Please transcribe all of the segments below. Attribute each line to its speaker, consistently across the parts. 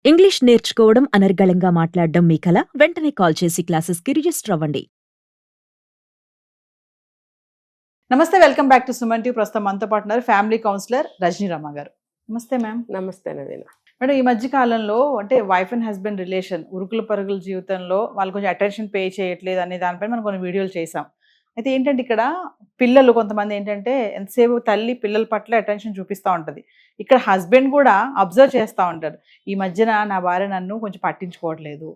Speaker 1: English నేర్చుకోవడం అనర్గళంగా మాట్లాడడం మీ కల వెంటనే కాల్ చేసి క్లాసెస్కి రిజిస్టర్ అవ్వండి.
Speaker 2: నమస్తే, welcome back to Suman TV. ప్రస్తుతం మనతో పాటు ఉన్నారు ఫ్యామిలీ కౌన్సిలర్ రజనీ రమ గారు. నమస్తే మ్యామ్.
Speaker 3: నమస్తే నవీన.
Speaker 2: మేడం, ఈ మధ్య కాలంలో అంటే వైఫ్ అండ్ హస్బెండ్ రిలేషన్ ఉరుకుల పరుగుల జీవితంలో వాళ్ళు కొంచెం అటెన్షన్ పే చేయట్లేదు అనే దానిపై మనం కొన్ని వీడియోలు చేసాం. అయితే ఏంటంటే ఇక్కడ పిల్లలు కొంతమంది ఏంటంటే ఎంతసేపు తల్లి పిల్లల పట్ల అటెన్షన్ చూపిస్తూ ఉంటుంది. ఇక్కడ హస్బెండ్ కూడా అబ్జర్వ్ చేస్తూ ఉంటారు. ఈ మధ్యన నా భార్య నన్ను కొంచెం పట్టించుకోవట్లేదు,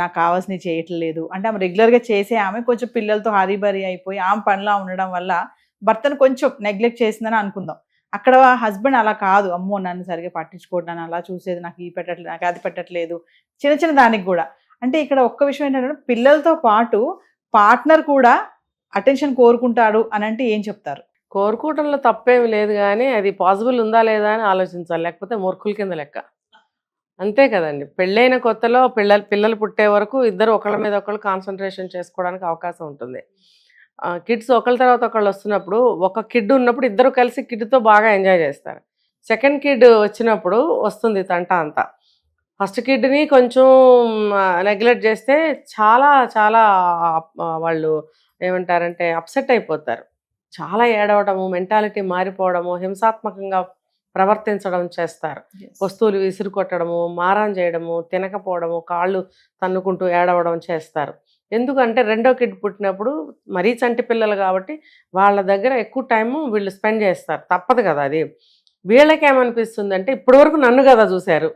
Speaker 2: నాకు కావాల్సినవి చేయట్లేదు అంటే ఆమె రెగ్యులర్గా చేసే ఆమె కొంచెం పిల్లలతో హరీబరీ అయిపోయి ఆమె పనిలా ఉండడం వల్ల భర్తను కొంచెం నెగ్లెక్ట్ చేసిందని అనుకుందాం. అక్కడ హస్బెండ్ అలా కాదు, అమ్మో నన్ను సరిగ్గా పట్టించుకోవడం, నన్ను అలా చూసేది, నాకు ఈ పెట్టట్లేదు, నాకు అది పెట్టట్లేదు, చిన్న చిన్న దానికి కూడా. అంటే ఇక్కడ ఒక్క విషయం ఏంటంటే పిల్లలతో పాటు పార్ట్నర్ కూడా అటెన్షన్ కోరుకుంటాడు అని అంటే ఏం చెప్తారు?
Speaker 3: కోరుకోవటంలో తప్పేమి లేదు, కానీ అది పాసిబుల్ ఉందా లేదా అని ఆలోచించాలి, లేకపోతే మూర్ఖుల కింద లెక్క. అంతే కదండి. పెళ్ళైన కొత్తలో పిల్లలు పుట్టే వరకు ఇద్దరు ఒకళ్ళ మీద ఒకళ్ళు కాన్సన్ట్రేషన్ చేసుకోవడానికి అవకాశం ఉంటుంది. కిడ్స్ ఒకళ్ళ తర్వాత ఒకళ్ళు వస్తున్నప్పుడు, ఒక కిడ్ ఉన్నప్పుడు ఇద్దరు కలిసి కిడ్తో బాగా ఎంజాయ్ చేస్తారు. సెకండ్ కిడ్ వచ్చినప్పుడు వస్తుంది తంట అంతా. ఫస్ట్ కిడ్ని కొంచెం నెగ్లెక్ట్ చేస్తే చాలా చాలా వాళ్ళు ఏమంటారంటే అప్సెట్ అయిపోతారు. చాలా ఏడవడము, మెంటాలిటీ మారిపోవడము, హింసాత్మకంగా ప్రవర్తించడం చేస్తారు. వస్తువులు విసిరు కొట్టడము, మారం చేయడము, తినకపోవడము, కాళ్ళు తన్నుకుంటూ ఏడవడం చేస్తారు. ఎందుకంటే రెండో కిడ్ పుట్టినప్పుడు మరీ చంటి పిల్లలు కాబట్టి వాళ్ళ దగ్గర ఎక్కువ టైము వీళ్ళు స్పెండ్ చేస్తారు. తప్పదు కదా అది. వీళ్ళకి ఏమనిపిస్తుంది అంటే ఇప్పటివరకు నన్ను కదా చూశారు,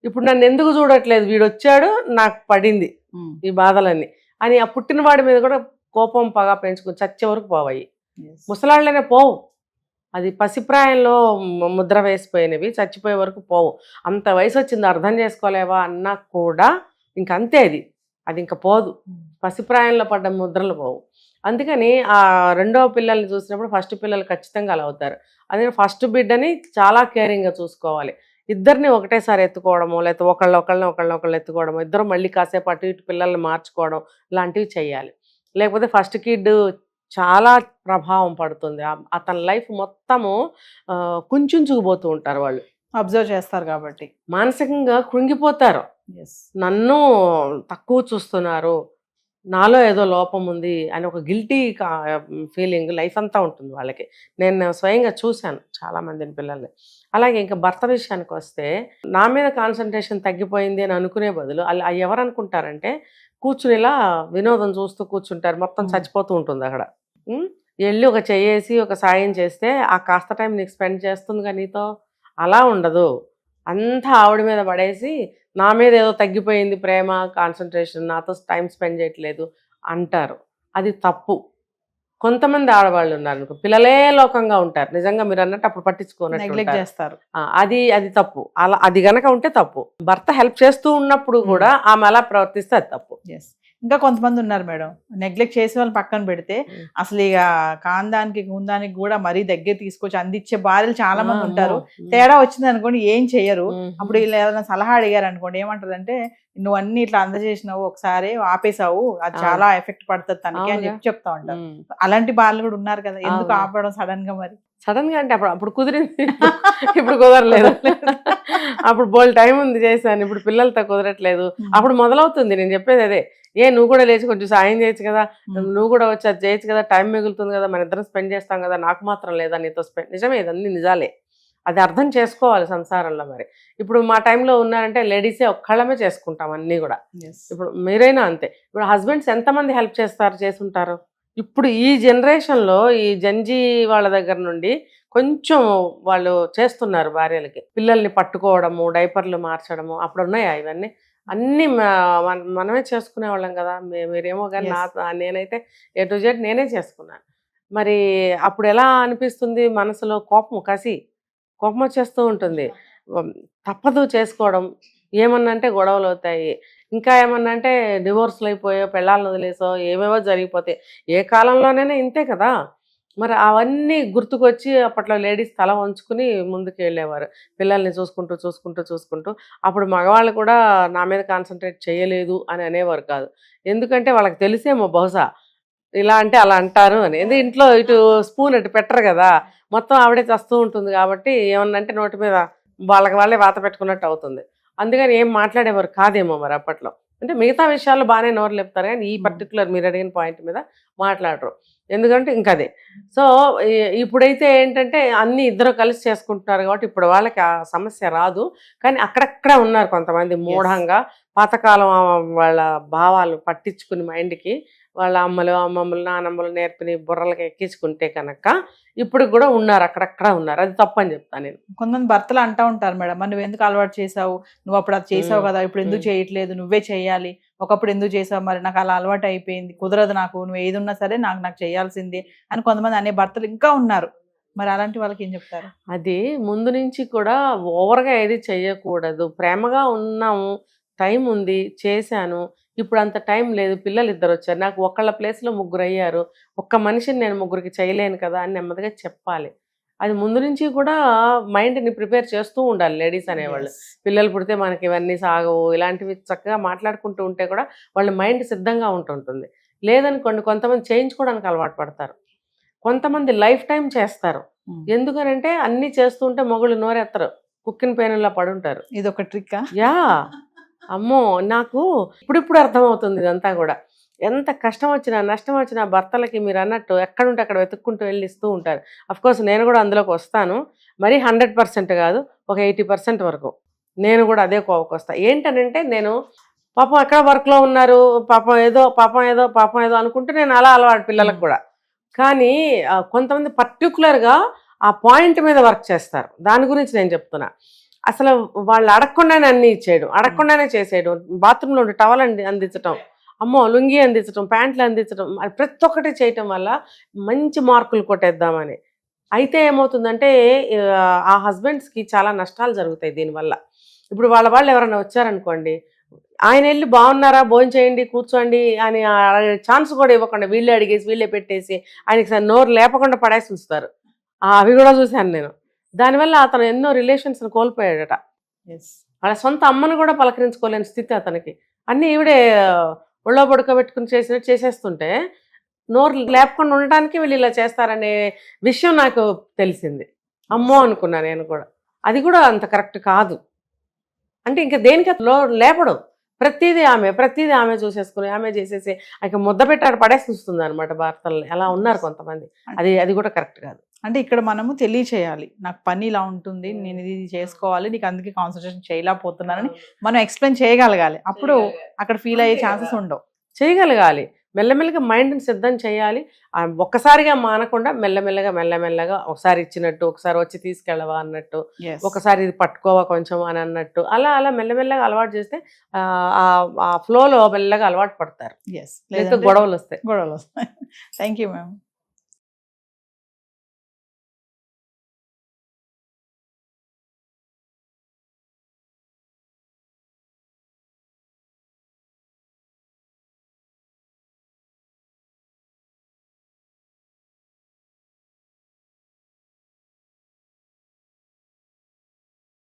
Speaker 3: ఇప్పుడు నన్ను ఎందుకు చూడట్లేదు, వీడు వచ్చాడు నాకు పడింది ఈ బాధలన్నీ అని ఆ పుట్టినవాడి మీద కూడా కోపం పగా పెంచుకుని చచ్చే వరకు పోవాయి. ముసలాళ్ళనే పోవు, అది పసిప్రాయంలో ముద్ర వేసిపోయినవి, చచ్చిపోయే వరకు పోవు. అంత వయసు వచ్చింది అర్థం చేసుకోలేవా అన్నా కూడా ఇంకంతే, అది ఇంకా పోదు. పసిప్రాయంలో పడ్డ ముద్రలు పోవు. అందుకని ఆ రెండవ పిల్లల్ని చూసినప్పుడు ఫస్ట్ పిల్లలు ఖచ్చితంగా అలా అవుతారు. అదే ఫస్ట్ బిడ్డని చాలా కేరింగ్గా చూసుకోవాలి. ఇద్దరిని ఒకటేసారి ఎత్తుకోవడము, లేకపోతే ఒకళ్ళని ఎత్తుకోవడము, ఇద్దరు మళ్ళీ కాసేపు అటు ఇటు పిల్లల్ని మార్చుకోవడం లాంటివి చేయాలి. లేకపోతే ఫస్ట్ కిడ్ చాలా ప్రభావం పడుతుంది. అతని లైఫ్ మొత్తము కుంచుకుపోతూ ఉంటారు. వాళ్ళు
Speaker 2: అబ్జర్వ్ చేస్తారు కాబట్టి
Speaker 3: మానసికంగా కృంగిపోతారు. నన్ను తక్కువ చూస్తున్నారు, నాలో ఏదో లోపం ఉంది అని ఒక గిల్టీ ఫీలింగ్ లైఫ్ అంతా ఉంటుంది వాళ్ళకి. నేను స్వయంగా చూశాను చాలామందిని పిల్లల్ని. అలాగే ఇంకా భర్త విషయానికి వస్తే, నా మీద కాన్సన్ట్రేషన్ తగ్గిపోయింది అని అనుకునే బదులు ఎవరు అనుకుంటారంటే కూర్చుని ఇలా వినోదం చూస్తూ కూర్చుంటారు, మొత్తం చచ్చిపోతూ ఉంటుంది అక్కడ. వెళ్ళి ఒక చెయ్యేసి ఒక సాయం చేస్తే ఆ కాస్త టైం నీకు స్పెండ్ చేస్తుందిగా నీతో. అలా ఉండదు, అంతా ఆవిడ మీద పడేసి నా మీద ఏదో తగ్గిపోయింది ప్రేమ, కాన్సన్ట్రేషన్, నాతో టైం స్పెండ్ చేయట్లేదు అంటారు. అది తప్పు. కొంతమంది ఆడవాళ్ళు ఉన్నారు పిల్లలే లోకంగా ఉంటారు, నిజంగా మీరు అన్నట్టు అప్పుడు పట్టించుకోనట్టు
Speaker 2: చేస్తారు.
Speaker 3: అది తప్పు. అలా అది గనక ఉంటే తప్పు. భర్త హెల్ప్ చేస్తూ ఉన్నప్పుడు కూడా ఆమె అలా ప్రవర్తిస్తే అది తప్పు.
Speaker 2: ఇంకా కొంతమంది ఉన్నారు మేడం, నెగ్లెక్ట్ చేసే వాళ్ళు పక్కన పెడితే అసలు ఇక కాందానికి గుందానికి కూడా మరీ దగ్గర తీసుకొచ్చి అందించే భార్యలు చాలా మంది ఉంటారు. తేడా వచ్చింది అనుకోండి ఏం చెయ్యరు. అప్పుడు వీళ్ళు ఏదైనా సలహా అడిగారు అనుకోండి, ఏమంటారు అంటే నువ్వు అన్ని ఇట్లా అందజేసినావు, ఒకసారి ఆపేసావు, అది చాలా ఎఫెక్ట్ పడుతుంది తనకి అని చెప్తా ఉంటారు. అలాంటి భార్యలు కూడా ఉన్నారు కదా, ఎందుకు ఆపడం సడన్ గా? మరి
Speaker 3: సడన్ గా అంటే అప్పుడు కుదిరింది, ఇప్పుడు కుదరలేదు. అప్పుడు బోల్ టైం ఉంది చేశాను, ఇప్పుడు పిల్లలతో కుదరట్లేదు. అప్పుడు మొదలవుతుంది నేను చెప్పేది అదే. నువ్వు కూడా లేచి కొంచెం సాయం చేయొచ్చు కదా, నువ్వు కూడా వచ్చి అది చేయొచ్చు కదా, టైం మిగులుతుంది కదా, మన ఇద్దరం స్పెండ్ చేస్తాం కదా, నాకు మాత్రం లేదా నీతో స్పెండ్. నిజమే, ఇదన్నీ నిజాలే. అది అర్థం చేసుకోవాలి సంసారంలో. మరి ఇప్పుడు మా టైంలో ఉన్నారంటే లేడీసే ఒక్కళ్ళమే చేసుకుంటాం అన్నీ కూడా. ఇప్పుడు మీరైనా అంతే. ఇప్పుడు హస్బెండ్స్ ఎంతమంది హెల్ప్ చేసుంటారు. ఇప్పుడు ఈ జనరేషన్లో ఈ జంజీ వాళ్ళ దగ్గర నుండి కొంచెం వాళ్ళు చేస్తున్నారు భార్యలకి. పిల్లల్ని పట్టుకోవడము, డైపర్లు మార్చడము, అప్పుడు ఉన్నాయా ఇవన్నీ? అన్నీ మనమే చేసుకునే వాళ్ళం కదా. మీరేమో కానీ నేనైతే A to Z నేనే చేసుకున్నాను. మరి అప్పుడు ఎలా అనిపిస్తుంది, మనసులో కోపం వచ్చేస్తూ ఉంటుంది. తప్పదు చేసుకోవడం. ఏమన్నా అంటే గొడవలు అవుతాయి, ఇంకా ఏమన్నా అంటే డివోర్స్లు అయిపోయో, పెళ్ళాలను వదిలేసో, ఏమేవో జరిగిపోతాయి. ఏ కాలంలోనైనా ఇంతే కదా. మరి అవన్నీ గుర్తుకొచ్చి అప్పట్లో లేడీస్ తల వంచుకుని ముందుకు వెళ్ళేవారు, పిల్లల్ని చూసుకుంటూ. అప్పుడు మగవాళ్ళు కూడా నా మీద కాన్సన్ట్రేట్ చేయలేదు అని అనేవారు కాదు. ఎందుకంటే వాళ్ళకి తెలిసేమో బహుశా ఇలా అంటే అలా అంటారు అని. ఎందుకంటే ఇంట్లో ఇటు స్పూన్ అటు పెట్టరు కదా, మొత్తం ఆవిడే చస్తూ ఉంటుంది కాబట్టి ఏమన్నంటే నోటి మీద వాళ్ళకి వాళ్ళే వాత పెట్టుకున్నట్టు అవుతుంది. అందుకని ఏం మాట్లాడేవారు కాదేమో మరి అప్పట్లో. అంటే మిగతా విషయాల్లో బాగానే నోరు లేపుతారు కానీ ఈ పర్టికులర్ మీరు అడిగిన పాయింట్ మీద మాట్లాడరు. ఎందుకంటే ఇంకదే. సో ఇప్పుడైతే ఏంటంటే అన్ని ఇద్దరు కలిసి చేసుకుంటున్నారు కాబట్టి ఇప్పుడు వాళ్ళకి ఆ సమస్య రాదు. కానీ అక్కడక్కడ ఉన్నారు కొంతమంది మూఢంగా పాతకాలం వాళ్ళ భావాలు పట్టించుకుని మైండ్కి వాళ్ళ అమ్మలు అమ్మమ్మలు నానమ్మలు నేర్పిని బుర్రలకి ఎక్కించుకుంటే కనుక ఇప్పుడు కూడా ఉన్నారు, అక్కడక్కడ ఉన్నారు. అది తప్పని చెప్తాను నేను.
Speaker 2: కొంతమంది భర్తలు అంటా ఉంటారు మేడం, మరి నువ్వు ఎందుకు అలవాటు చేసావు, నువ్వు అప్పుడు అది చేసావు కదా, ఇప్పుడు ఎందుకు చేయట్లేదు, నువ్వే చేయాలి, ఒకప్పుడు ఎందుకు చేసావు, మరి నాకు అలా అలవాటు అయిపోయింది, కుదరదు నాకు, నువ్వు ఏది ఉన్నా సరే నాకు చేయాల్సిందే అని కొంతమంది అనే భర్తలు ఇంకా ఉన్నారు. మరి అలాంటి వాళ్ళకి ఏం చెప్తారు?
Speaker 3: అది ముందు నుంచి కూడా ఓవర్గా ఏది చెయ్యకూడదు. ప్రేమగా ఉన్నాము, టైం ఉంది, చేశాను, ఇప్పుడు అంత టైం లేదు, పిల్లలు ఇద్దరు వచ్చారు, నాకు ఒకళ్ళ ప్లేస్లో ముగ్గురు అయ్యారు, ఒక్క మనిషిని నేను ముగ్గురికి చేయలేను కదా అని నెమ్మదిగా చెప్పాలి. అది ముందు నుంచి కూడా మైండ్ని ప్రిపేర్ చేస్తూ ఉండాలి లేడీస్ అనేవాళ్ళు. పిల్లలు పుడితే మనకి ఇవన్నీ సాగవు, ఇలాంటివి చక్కగా మాట్లాడుకుంటూ ఉంటే కూడా వాళ్ళ మైండ్ సిద్ధంగా ఉంటుంటుంది. లేదనుకోండి కొంతమంది చేయించుకోవడానికి అలవాటు పడతారు, కొంతమంది లైఫ్ టైం చేస్తారు. ఎందుకనంటే అన్నీ చేస్తుంటే మొగుళ్ళు నోరెత్తరు, కుక్కిన పేనుల్లో పడుంటారు.
Speaker 2: ఇది ఒక ట్రిక్కా?
Speaker 3: యా అమ్మో, నాకు ఇప్పుడిప్పుడు అర్థమవుతుంది ఇదంతా కూడా. ఎంత కష్టం వచ్చినా నష్టం వచ్చినా భర్తలకి మీరు అన్నట్టు ఎక్కడుంటే అక్కడ వెతుక్కుంటూ వెళ్ళి ఇస్తూ ఉంటారు. అఫ్కోర్స్ నేను కూడా అందులోకి వస్తాను, మరీ 100% కాదు, ఒక 80% వరకు నేను కూడా అదే కోవకు వస్తా. ఏంటనంటే నేను పాపం ఎక్కడ వర్క్లో ఉన్నారు, పాపం ఏదో అనుకుంటూ నేను అలా అలవాటు పిల్లలకు కూడా. కానీ కొంతమంది పర్టికులర్గా ఆ పాయింట్ మీద వర్క్ చేస్తారు. దాని గురించి నేను చెప్తున్నా. అసలు వాళ్ళు అడగకుండానే అన్నీ ఇచ్చేయడం, అడగకుండానే చేసేయడం, బాత్రూంలో టవల్ అందించడం, అమ్మో లుంగి అందించడం, ప్యాంట్లు అందించడం, అది ప్రతి ఒక్కటి చేయటం వల్ల మంచి మార్కులు కొట్టేద్దామని. అయితే ఏమవుతుందంటే ఆ హస్బెండ్స్కి చాలా నష్టాలు జరుగుతాయి దీనివల్ల. ఇప్పుడు వాళ్ళు ఎవరైనా వచ్చారనుకోండి, ఆయన వెళ్ళి బాగున్నారా, భోజనం చేయండి, కూర్చోండి అని అడిగే ఛాన్స్ కూడా ఇవ్వకుండా వీళ్ళే అడిగేసి వీళ్ళే పెట్టేసి ఆయనకి నోరు లేపకుండా పడేసి ఉంచుతారు. అవి కూడా చూశాను నేను. దానివల్ల అతను ఎన్నో రిలేషన్స్ని కోల్పోయాడట. వాళ్ళ సొంత అమ్మను కూడా పలకరించుకోలేని స్థితి అతనికి. అన్నీ ఈవిడే ఒళ్ళో పడుకోబెట్టుకుని చేసేస్తుంటే నోరు లేపకుండా ఉండటానికి వీళ్ళు ఇలా చేస్తారనే విషయం నాకు తెలిసింది. అమ్మో అనుకున్నా నేను కూడా. అది కూడా అంత కరెక్ట్ కాదు. అంటే ఇంకా దేనికి లేపడం, ప్రతిదీ ఆమె చూసేసుకుని ఆమె చేసేసి ఇక ముద్ద పెట్టాడు పడేసి చూస్తుంది అనమాట భర్తల్ని. అలా ఉన్నారు కొంతమంది. అది కూడా కరెక్ట్ కాదు.
Speaker 2: అంటే ఇక్కడ మనము తెలియచేయాలి, నాకు పని ఇలా ఉంటుంది, నేను ఇది చేసుకోవాలి, నీకు అందుకే కాన్సన్ట్రేషన్ చేయలేకపోతున్నానని మనం ఎక్స్ప్లెయిన్ చేయగలగాలి. అప్పుడు అక్కడ ఫీల్ అయ్యే ఛాన్సెస్ ఉండవు.
Speaker 3: చేయగలగాలి, మెల్లమెల్లగా మైండ్ని సిద్ధం చేయాలి. ఒక్కసారిగా మానకుండా మెల్లమెల్లగా ఒకసారి ఇచ్చినట్టు, ఒకసారి వచ్చి తీసుకెళ్ళవా అన్నట్టు, ఒకసారి ఇది పట్టుకోవా కొంచెం అని అన్నట్టు, అలా మెల్లమెల్లగా అలవాటు చేస్తే ఆ ఫ్లోలో మెల్లగా అలవాటు పడతారు.
Speaker 2: లేకపోతే
Speaker 3: గొడవలు వస్తాయి.
Speaker 2: Thank you ma'am.